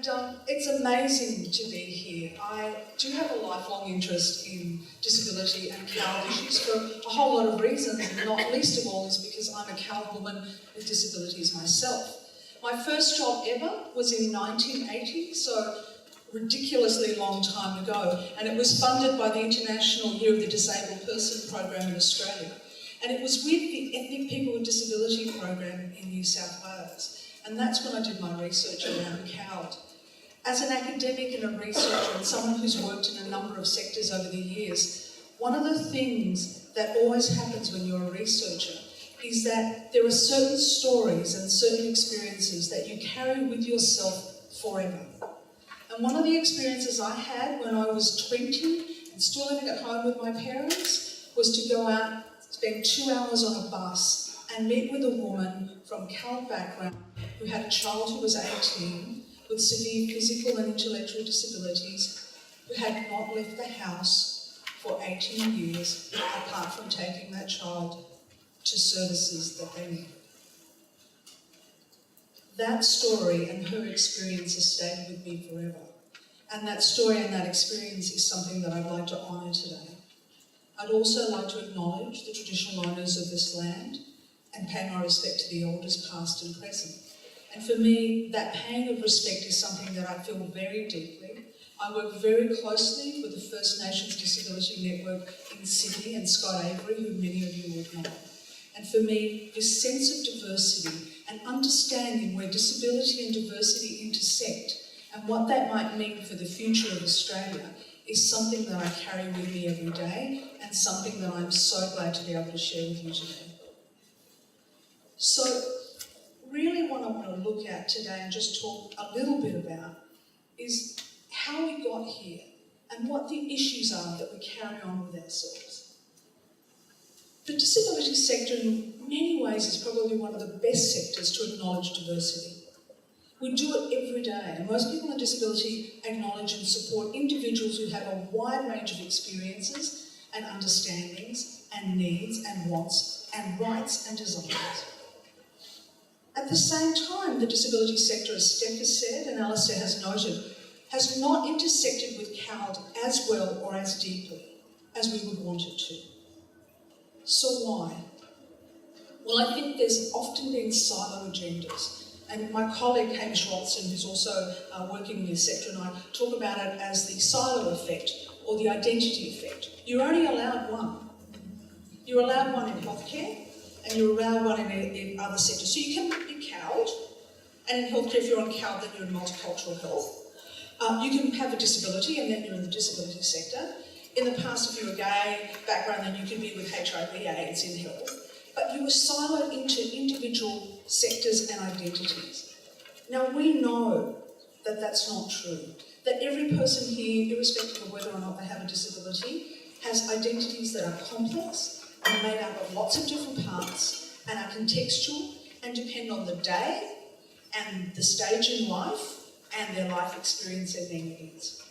It's amazing to be here. I do have a lifelong interest in disability and CALD issues for a whole lot of reasons, and not least of all is because I'm a CALD woman with disabilities myself. My first job ever was in 1980, so ridiculously long time ago, and it was funded by the International Year of the Disabled Person program in Australia. And it was with the Ethnic People with Disability program in New South Wales. And that's when I did my research around CALD. As an academic and a researcher and someone who's worked in a number of sectors over the years, one of the things that always happens when you're a researcher is that there are certain stories and certain experiences that you carry with yourself forever. And one of the experiences I had when I was 20 and still living at home with my parents was to go out, spend 2 hours on a bus and meet with a woman from CALD background who had a child who was 18 with severe physical and intellectual disabilities, who had not left the house for 18 years apart from taking that child to services that they needed. That story and her experience has stayed with me forever. And that story and that experience is something that I'd like to honour today. I'd also like to acknowledge the traditional owners of this land and pay my respect to the elders past and present. And for me, that paying of respect is something that I feel very deeply. I work very closely with the First Nations Disability Network in Sydney and Scott Avery, who many of you would know. And for me, this sense of diversity and understanding where disability and diversity intersect and what that might mean for the future of Australia is something that I carry with me every day and something that I'm so glad to be able to share with you today. So, really what I want to look at today and just talk a little bit about is how we got here and what the issues are that we carry on with ourselves. The disability sector in many ways is probably one of the best sectors to acknowledge diversity. We do it every day, and most people with disability acknowledge and support individuals who have a wide range of experiences and understandings and needs and wants and rights and desires. At the same time, the disability sector, as Steph has said and Alistair has noted, has not intersected with CALD as well or as deeply as we would want it to. So why? Well, I think there's often been silo agendas. And my colleague Hamish Watson, who's also working in this sector, and I talk about it as the silo effect or the identity effect. You're only allowed one. You're allowed one in healthcare, and you're allowed one in other sectors. So you can be CALD, and in healthcare, if you're on CALD, then you're in multicultural health. You can have a disability, and then you're in the disability sector. In the past, if you were gay background, then you can be with HIV/AIDS in health. But you were siloed into individual sectors and identities. Now, we know that that's not true, that every person here, irrespective of whether or not they have a disability, has identities that are complex and made up of lots of different parts and are contextual and depend on the day and the stage in life and their life experience and their needs.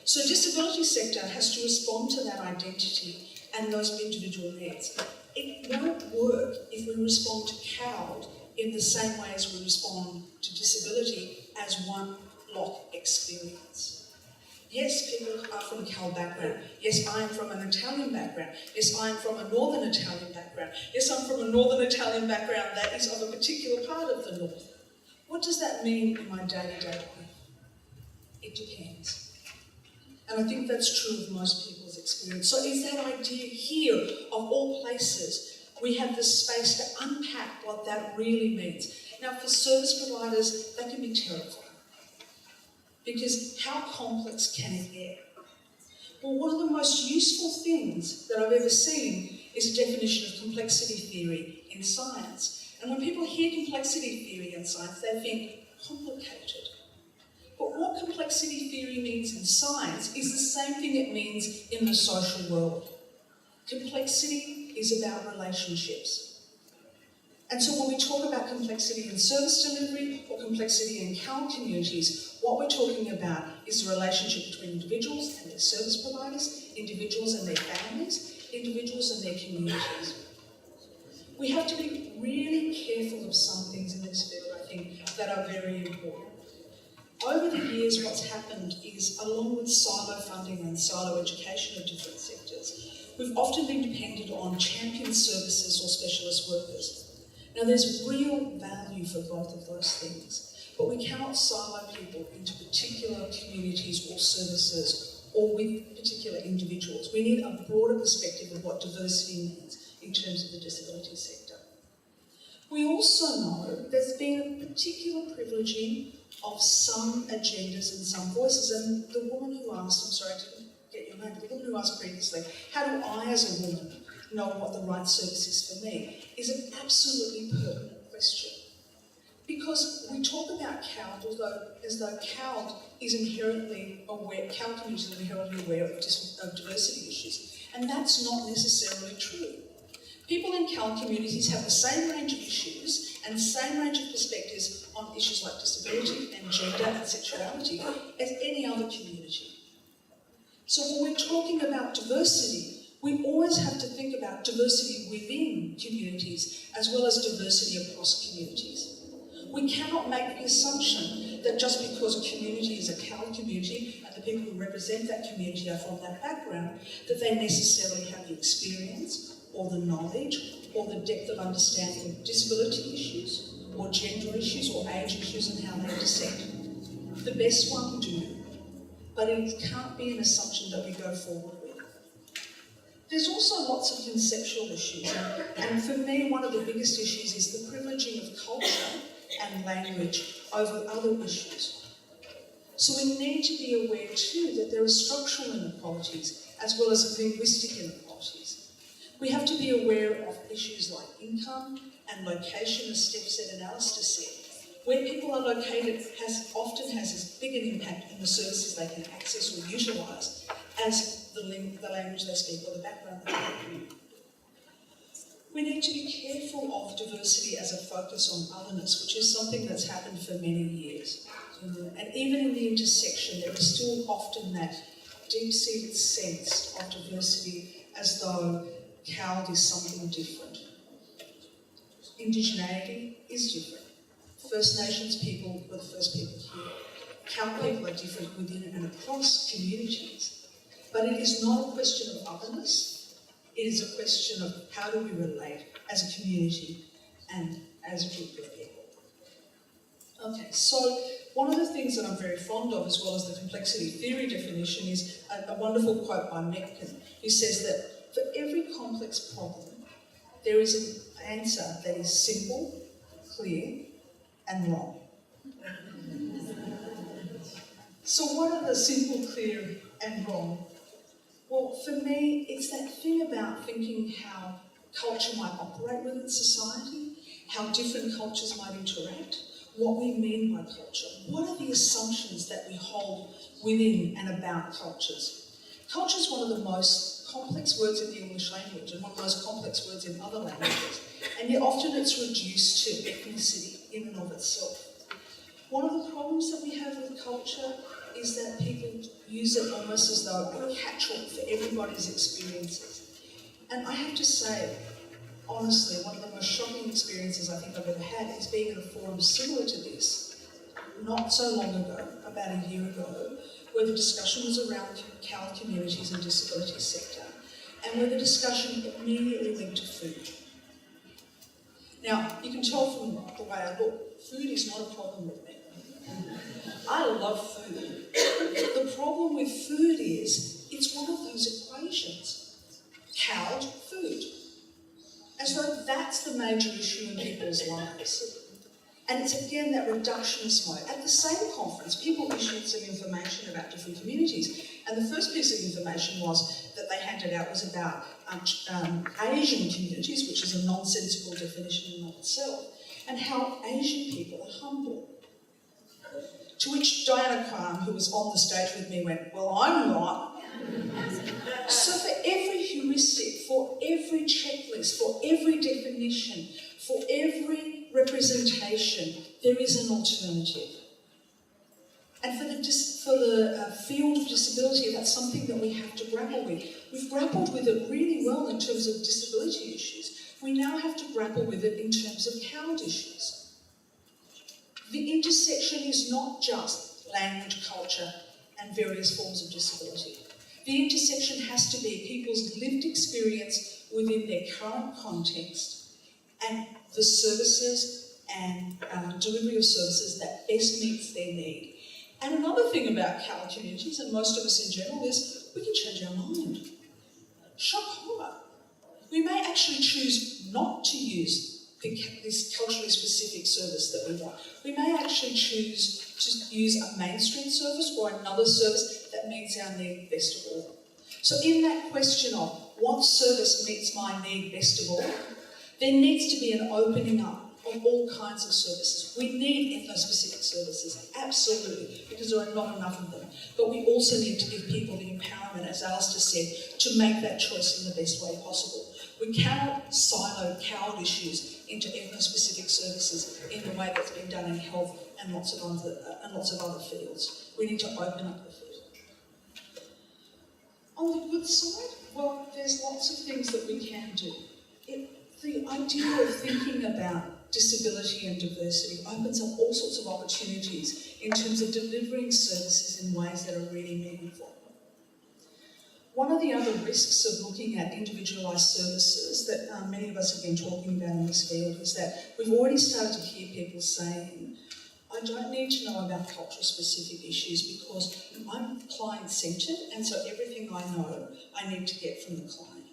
So disability sector has to respond to that identity and those individual needs. It won't work if we respond to CALD in the same way as we respond to disability as one block experience. Yes, people are from CALD background. Yes, I am from an Italian background. Yes, I am from a Northern Italian background. Yes, I'm from a Northern Italian background that is of a particular part of the North. What does that mean in my day-to-day life? It depends. And I think that's true of most people's experience. So is that idea here, of all places, we have the space to unpack what that really means. Now, for service providers, that can be terrifying. Because how complex can it get? Well, one of the most useful things that I've ever seen is a definition of complexity theory in science. And when people hear complexity theory in science, they think complicated. But what complexity theory means in science is the same thing it means in the social world. Complexity is about relationships. And so when we talk about complexity in service delivery or complexity in CALD communities, what we're talking about is the relationship between individuals and their service providers, individuals and their families, individuals and their communities. We have to be really careful of some things in this field, I think, that are very important. Over the years, what's happened is, along with silo funding and silo education of different sectors, we've often been dependent on champion services or specialist workers. Now, there's real value for both of those things, but we cannot silo people into particular communities or services or with particular individuals. We need a broader perspective of what diversity means in terms of the disability sector. We also know there's been a particular privileging of some agendas and some voices, and the woman who asked, I'm sorry I didn't get your name, but the woman who asked previously, how do I as a woman know what the right service is for me, is an absolutely pertinent question. Because we talk about CALD as though CALD is inherently aware, CALD communities are inherently aware of diversity issues, and that's not necessarily true. People in CALD communities have the same range of issues and the same range of perspectives on issues like disability and gender and sexuality as any other community. So when we're talking about diversity, we always have to think about diversity within communities as well as diversity across communities. We cannot make the assumption that just because a community is a CALD community and the people who represent that community are from that background, that they necessarily have the experience or the knowledge or the depth of understanding of disability issues or gender issues or age issues and how they intersect. The best one do, but it can't be an assumption that we go forward with. There's also lots of conceptual issues, and for me one of the biggest issues is the privileging of culture and language over other issues. So we need to be aware too that there are structural inequalities as well as linguistic inequalities. We have to be aware of issues like income and location, as Steph said and Alistair said. Where people are located often has as big an impact on the services they can access or utilise as the language they speak or the background they come from. We need to be careful of diversity as a focus on otherness, which is something that's happened for many years. And even in the intersection, there is still often that deep-seated sense of diversity as though CALD is something different. Indigeneity is different. First Nations people were the first people here. CALD people are different within and across communities. But it is not a question of otherness. It is a question of how do we relate as a community and as a group of people. Okay, so one of the things that I'm very fond of, as well as the complexity theory definition, is a wonderful quote by Metcalfe, who says that for every complex problem, there is an answer that is simple, clear, and wrong. So what are the simple, clear, and wrong? Well, for me, it's that thing about thinking how culture might operate within society, how different cultures might interact, what we mean by culture. What are the assumptions that we hold within and about cultures? Culture is one of the most complex words in the English language and one of the most complex words in other languages, and yet often it's reduced to ethnicity in and of itself. One of the problems that we have with culture is that people use it almost as though a catch-all for everybody's experiences. And I have to say, honestly, one of the most shocking experiences I think I've ever had is being in a forum similar to this, not so long ago, about a year ago, where the discussion was around CALD communities and disability sector, and where the discussion immediately linked to food. Now, you can tell from the way I look, food is not a problem with me. I love food. The problem with food is, it's one of those equations. CALD, food. As though that's the major issue in people's lives. And it's again that reductionist mode. At the same conference, people issued some information about different communities, and the first piece of information that they handed out was about Asian communities, which is a nonsensical definition in and of itself, and how Asian people are humble. To which Diana Kwan, who was on the stage with me, went, "Well, I'm not." So for every heuristic, for every checklist, for every definition, for every representation, there is an alternative. And for the field of disability, that's something that we have to grapple with. We've grappled with it really well in terms of disability issues. We now have to grapple with it in terms of CALD issues. The intersection is not just language, culture, and various forms of disability. The intersection has to be people's lived experience within their current context and the services and delivery of services that best meets their need. And another thing about Cali communities, and most of us in general, is we can change our mind. Shock horror. We may actually choose not to use this culturally specific service that we want. We may actually choose to use a mainstream service or another service that meets our need best of all. So in that question of what service meets my need best of all, there needs to be an opening up of all kinds of services. We need ethno-specific services, absolutely, because there are not enough of them. But we also need to give people the empowerment, as Alistair said, to make that choice in the best way possible. We cannot silo coward issues into ethno-specific services in the way that's been done in health and lots of other fields. We need to open up the field. On the good side, well, there's lots of things that we can do. The idea of thinking about disability and diversity opens up all sorts of opportunities in terms of delivering services in ways that are really meaningful. One of the other risks of looking at individualised services that many of us have been talking about in this field is that we've already started to hear people saying, I don't need to know about cultural specific issues because I'm client-centred and so everything I know I need to get from the client.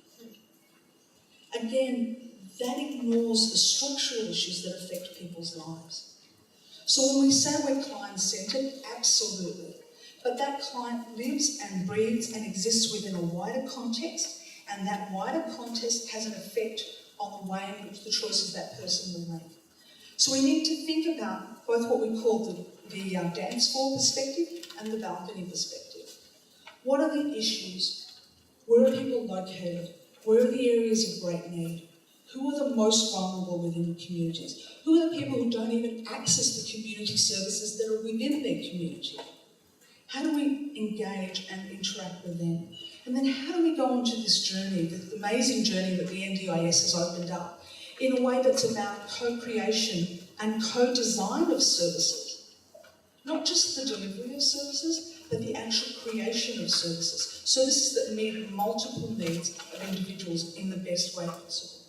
Again, that ignores the structural issues that affect people's lives. So when we say we're client-centred, absolutely. But that client lives and breathes and exists within a wider context, and that wider context has an effect on the way in which the choices that person will make. So we need to think about both what we call the dance floor perspective and the balcony perspective. What are the issues? Where are people located? Where are the areas of great need? Who are the most vulnerable within the communities? Who are the people who don't even access the community services that are within their community? How do we engage and interact with them? And then how do we go onto this journey, this amazing journey that the NDIS has opened up, in a way that's about co-creation and co-design of services? Not just the delivery of services, but the actual creation of services. Services that meet multiple needs of individuals in the best way possible.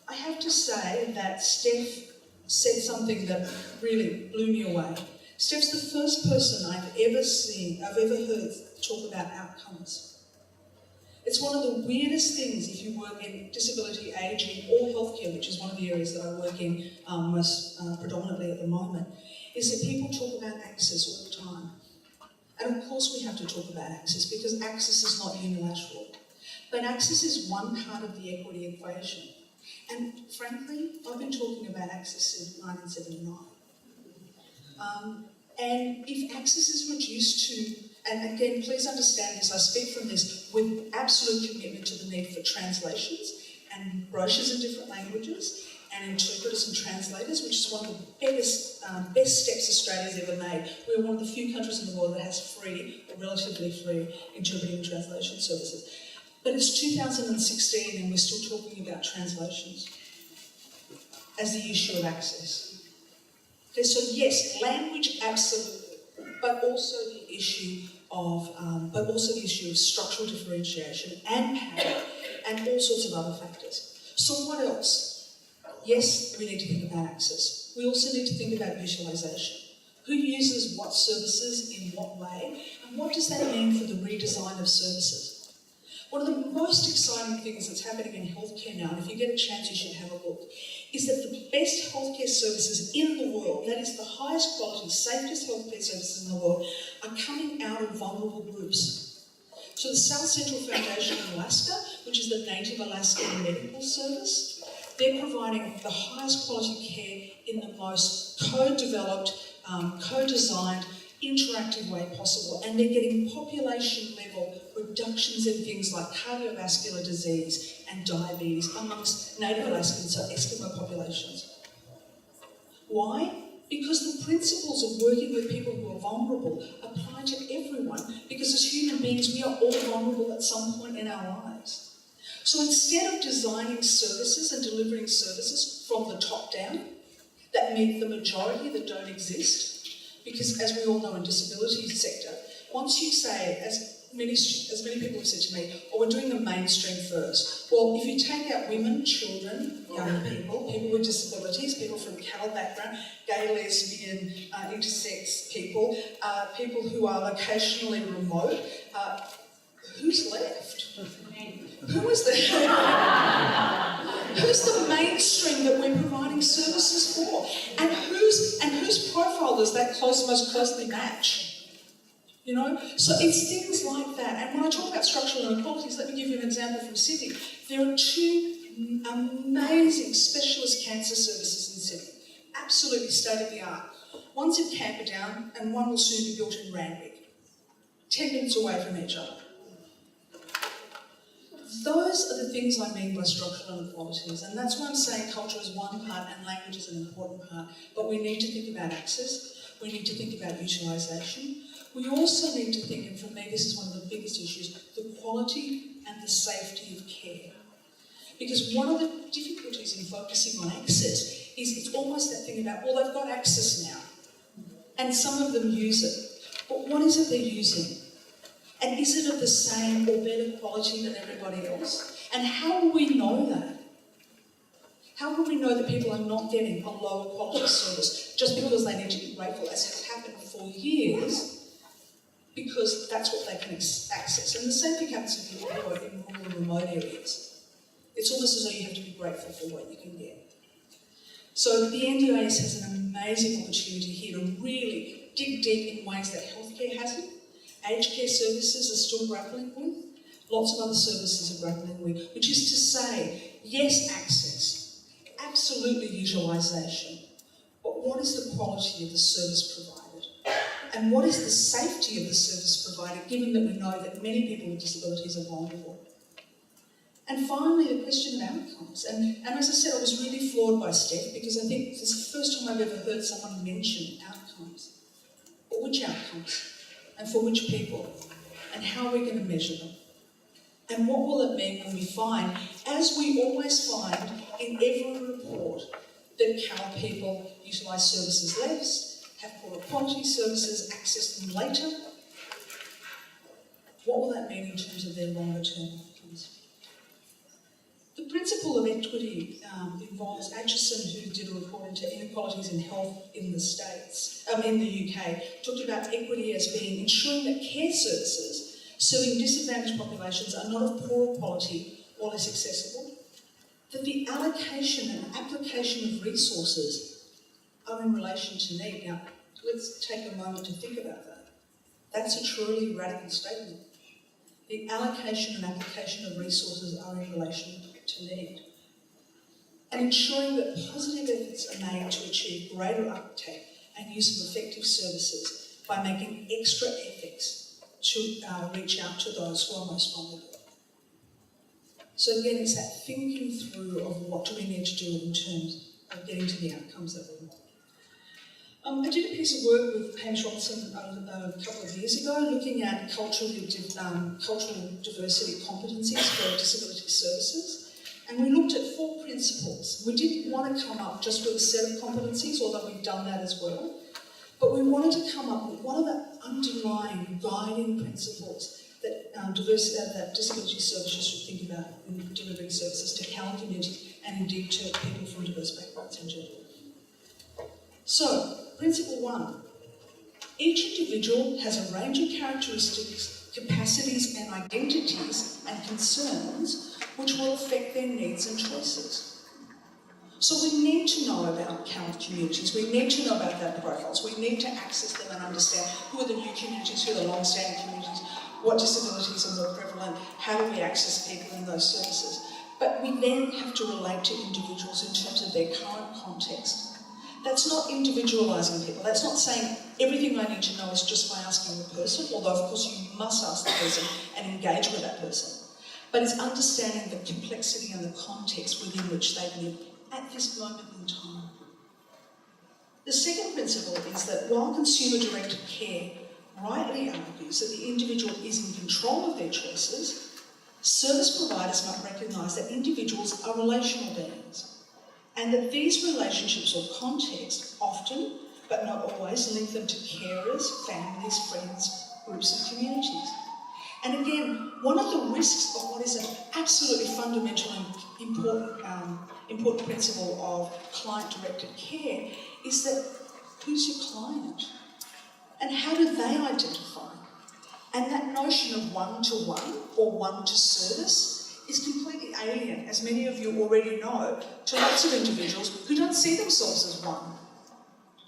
I have to say that Steph said something that really blew me away. Steph's the first person I've ever heard talk about outcomes. It's one of the weirdest things if you work in disability, ageing, or healthcare, which is one of the areas that I work in most predominantly at the moment, is that people talk about access all the time. And of course we have to talk about access because access is not unilateral. But access is one part of the equity equation. And frankly, I've been talking about access since 1979. And if access is reduced to, and again, please understand this, I speak from this with absolute commitment to the need for translations and brochures in different languages and interpreters and translators, which is one of the best steps Australia's ever made. We're one of the few countries in the world that has free, or relatively free, interpreting and translation services. But it's 2016 and we're still talking about translations as the issue of access. Okay, so yes, language absolutely, but also the issue of structural differentiation and power and all sorts of other factors. So what else? Yes, we need to think about access. We also need to think about utilisation. Who uses what services in what way, and what does that mean for the redesign of services? One of the most exciting things that's happening in healthcare now, and if you get a chance you should have a look, is that the best healthcare services in the world, that is the highest quality, safest healthcare services in the world, are coming out of vulnerable groups. So the South Central Foundation in Alaska, which is the Native Alaskan Medical Service, they're providing the highest quality care in the most co-developed, co-designed, interactive way possible, and they're getting population level reductions in things like cardiovascular disease and diabetes amongst Native Alaskans, so Eskimo populations. Why? Because the principles of working with people who are vulnerable apply to everyone, because as human beings we are all vulnerable at some point in our lives. So instead of designing services and delivering services from the top down that meet the majority that don't exist, Because as we all know in disability sector, once you say, as many people have said to me, oh, we're doing the mainstream first. Well, if you take out women, children, young people, people with disabilities, people from cattle background, gay, lesbian, intersex people, people who are locationally remote, who's left? Who is who's the mainstream that we're providing services for? And whose profile does that most closely match? You know? So it's things like that. And when I talk about structural inequalities, let me give you an example from Sydney. There are 2 amazing specialist cancer services in Sydney. Absolutely state-of-the-art. One's in Camperdown and one will soon be built in Randwick. 10 minutes away from each other. Those are the things I mean by structural inequalities, and that's why I'm saying culture is one part and language is an important part, but we need to think about access, we need to think about utilisation, we also need to think, and for me this is one of the biggest issues, the quality and the safety of care. Because one of the difficulties in focusing on access is it's almost that thing about, well, they've got access now, and some of them use it, but what is it they're using? And is it of the same or better quality than everybody else? And how will we know that? How will we know that people are not getting a lower quality service just because they need to be grateful, as has happened for years, because that's what they can access? And the same thing happens if you work in rural and remote areas. It's almost as though you have to be grateful for what you can get. So the NDIS has an amazing opportunity here to really dig deep in ways that healthcare hasn't. Aged care services are still grappling with, lots of other services are grappling with, which is to say, yes, access, absolutely utilisation, but what is the quality of the service provided? And what is the safety of the service provided, given that we know that many people with disabilities are vulnerable? And finally, the question of outcomes. And as I said, I was really floored by Steph, because I think this is the first time I've ever heard someone mention outcomes. But which outcomes? And for which people, and how are we going to measure them? And what will it mean when we find, as we always find in every report, that CAL people utilise services less, have poorer quality services, access them later? What will that mean in terms of their longer term outcomes? The principle of equity involves Atchison, who did a report into inequalities in health in the States, in the UK, talked about equity as being ensuring that care services serving disadvantaged populations are not of poorer quality or less accessible, that the allocation and application of resources are in relation to need. Now, let's take a moment to think about that. That's a truly radical statement. The allocation and application of resources are in relation to need. And ensuring that positive efforts are made to achieve greater uptake and use of effective services by making extra efforts to reach out to those who are most vulnerable. So again, it's that thinking through of what do we need to do in terms of getting to the outcomes that we want. I did a piece of work with Hamish Robinson a couple of years ago looking at cultural diversity competencies for disability services. And we looked at 4 principles. We didn't want to come up just with a set of competencies, although we've done that as well. But we wanted to come up with what are the underlying guiding principles that disability services should think about in delivering services to CAL community and indeed to people from diverse backgrounds in general. So, principle 1. Each individual has a range of characteristics, capacities and identities and concerns which will affect their needs and choices. So we need to know about CAL communities, we need to know about their profiles, we need to access them and understand who are the new communities, who are the long-standing communities, what disabilities are more prevalent, how do we access people in those services. But we then have to relate to individuals in terms of their current context. That's not individualising people. That's not saying everything I need to know is just by asking the person, although of course you must ask the person and engage with that person. But it's understanding the complexity and the context within which they live at this moment in time. The second principle is that while consumer-directed care rightly argues that the individual is in control of their choices, service providers must recognise that individuals are relational beings, and that these relationships or contexts often but not always, link them to carers, families, friends, groups and communities. And again, one of the risks of what is an absolutely fundamental and important principle of client-directed care is that who's your client? And how do they identify? And that notion of one-to-one or one-to-service is completely alien, as many of you already know, to lots of individuals who don't see themselves as one,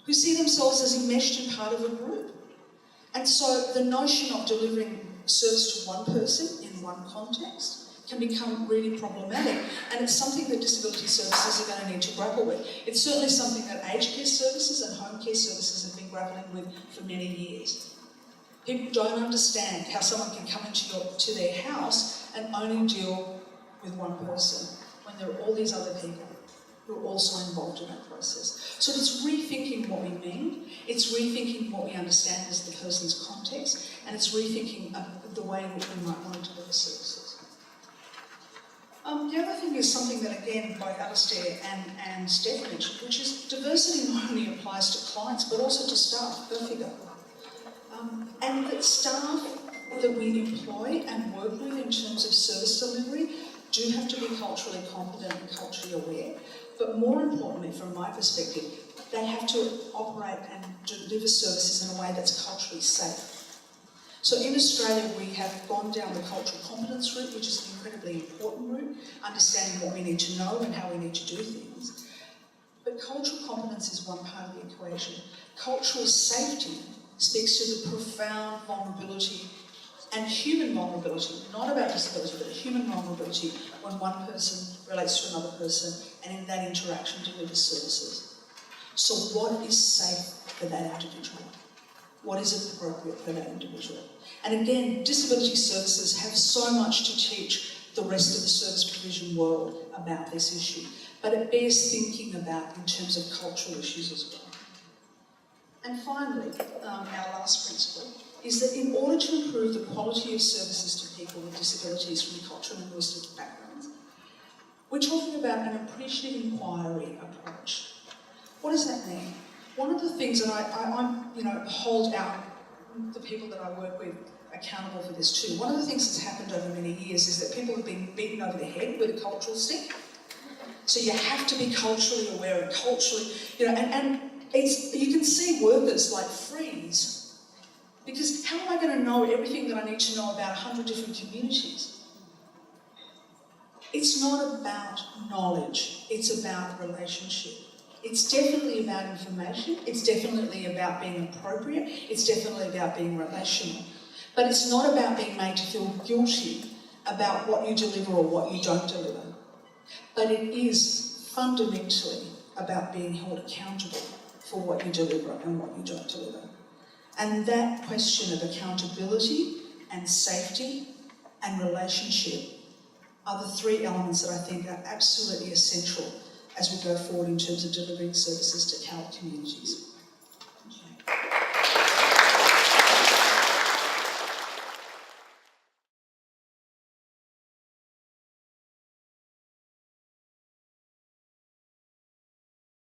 who see themselves as enmeshed and part of a group. And so the notion of delivering service to one person in one context can become really problematic, and it's something that disability services are going to need to grapple with. It's certainly something that aged care services and home care services have been grappling with for many years. People don't understand how someone can come into their house and only deal with one person when there are all these other people who are also involved in that process. So it's rethinking what we mean, it's rethinking what we understand as the person's context, and it's rethinking the way in which we might want to deliver services. The other thing is something that, again, both Alistair and Steph mentioned, which is diversity not only applies to clients, but also to staff, go figure. And that staff that we employ and work with in terms of service delivery do have to be culturally competent and culturally aware, but more importantly, from my perspective, they have to operate and deliver services in a way that's culturally safe. So in Australia, we have gone down the cultural competence route, which is an incredibly important route, understanding what we need to know and how we need to do things. But cultural competence is one part of the equation. Cultural safety speaks to the profound vulnerability and human vulnerability, not about disability, but human vulnerability when one person relates to another person and in that interaction delivers services. So what is safe for that individual? What is appropriate for that individual? And again, disability services have so much to teach the rest of the service provision world about this issue, but it bears thinking about in terms of cultural issues as well. And finally, our last principle is that in order to improve the quality of services to people with disabilities from cultural and linguistic backgrounds, we're talking about an appreciative inquiry approach. What does that mean? One of the things that I hold out the people that I work with accountable for this too. One of the things that's happened over many years is that people have been beaten over the head with a cultural stick. So you have to be culturally aware and culturally, and you can see workers like freeze. Because how am I going to know everything that I need to know about 100 different communities? It's not about knowledge, it's about relationship. It's definitely about information, it's definitely about being appropriate, it's definitely about being relational. But it's not about being made to feel guilty about what you deliver or what you don't deliver. But it is fundamentally about being held accountable for what you deliver and what you don't deliver. And that question of accountability and safety and relationship are the three elements that I think are absolutely essential as we go forward in terms of delivering services to our communities.